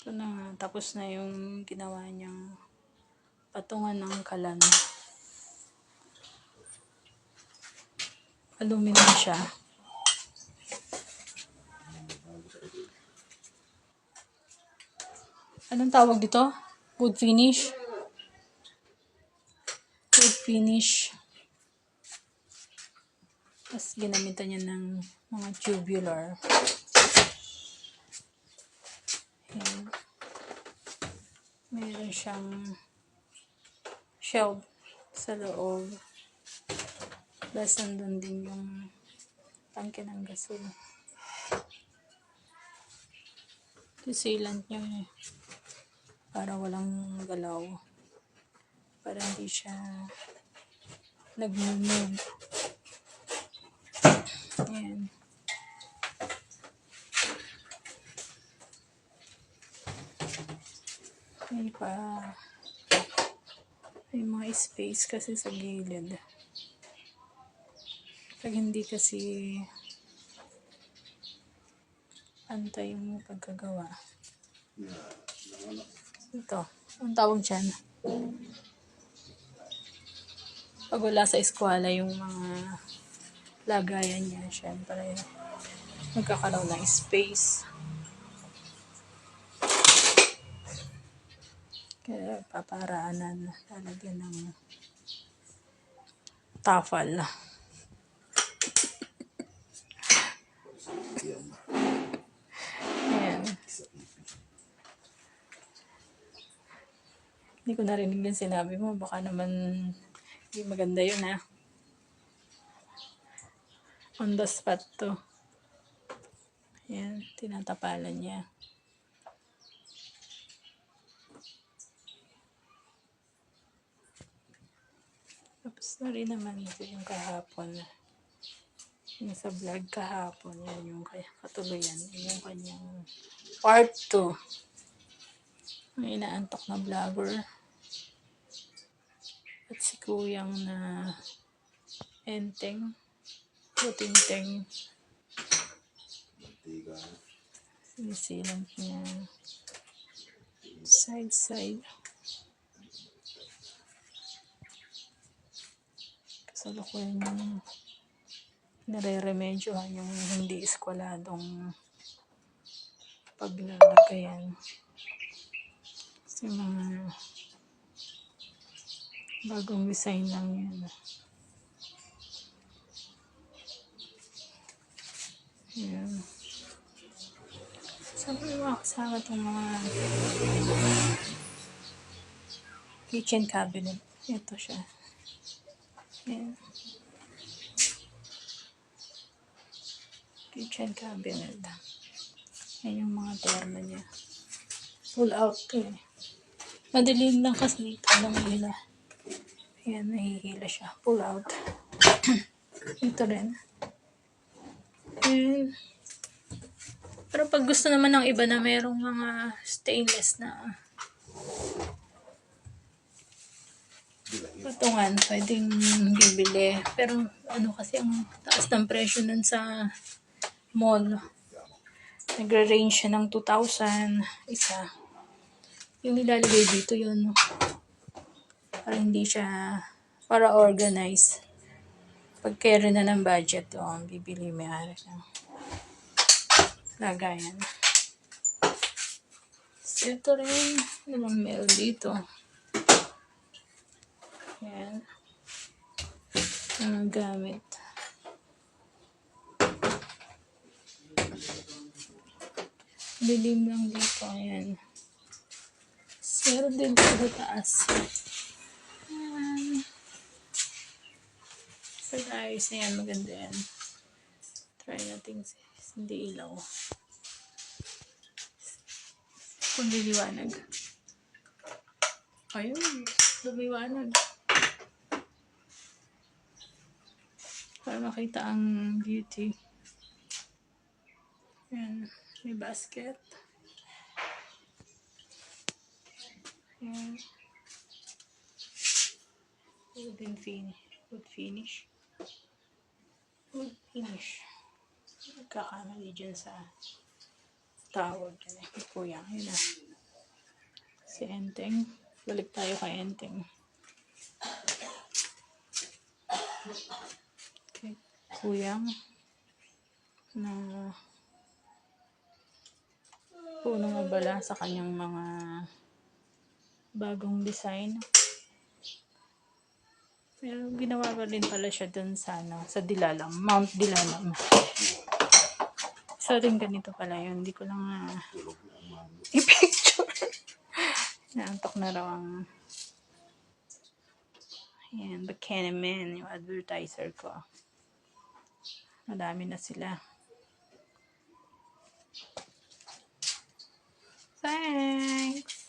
Ito na nga, tapos na yung ginawa niyang patungan ng kalan. Aluminum siya. Anong tawag dito? Wood finish? Wood finish. Tapos ginamitan niya ng mga tubular. Ayan. Mayroon siyang shelf sa loob. Tapos nandun din yung tangke ng gasol. Ito sealant niya eh. Para walang galaw. Para hindi siya nag-move. Ayan. May mga space kasi sa gilid. Pag hindi kasi antay yung pagkagawa. Ito. Ang tawag dyan. Pag wala sa eskwela yung mga lagayan niya, syempre magkakaroon ng space. Kaya paparaanan, lalagyan ng tafal. Ayan. Hindi ko narinig yung sinabi mo. Baka naman hindi maganda yun ha. On the spot to. Ayan, tinatapalan niya. Tapos na rin naman ito yung kahapon. Yung sa vlog kahapon, yan yung katuluyan. Yung kanyang part 2. Ang inaantok na vlogger. At si kuyang na enteng. Putinteng. Sinisilang niya. Side. Kasalukuyan yung nare-remedyohan yung hindi eskwaladong paglalagayan. Kasi mga bagong design lang yan. Ayan. Sabi mo mga kasama itong mga kitchen cabinet. Ito siya. Ayan. Kitchen cabinet. Ayan yung mga terno niya. Pull out to eh. Madilim lang kasi dito lang hila. Ayan, nahihila siya. Pull out. Ito rin. Ayan. Pero pag gusto naman ng iba na merong mga stainless na patungan, pwedeng bibili. Pero ano kasi ang taas ng presyo nun sa mall. Nagre-range siya ng 2,000 isa. Yung nilalagay dito yun. Para hindi siya, para organize. Pag carry na ng budget, bibili may ari ng lagayan. So, ito rin, naman meron dito. Ayan. Ang gamit. Dilim lang dito, ayan. Meron din sa taas. Ayan. So, ayos na yan, maganda yan. Try natin hindi ilaw. Kung liliwanag. Ayun, lumiwanag. Para makita ang beauty. Ayan, may basket. Ayan. Wood finish. Nagkakamali dyan sa tawag. Yan eh, kuya. Yun na. Si Enteng. Balik tayo kay Enteng. Okay. Kuyang na punong abala sa kanyang mga bagong design. Pero ginawa ko din pala siya dun sa, sa Dilalam, Mount Dilalam. So rin ganito pala yun. Hindi ko lang i-picture. Naantok na raw ang yan, Bikini Man, yung advertiser ko. Madami na sila. Thanks!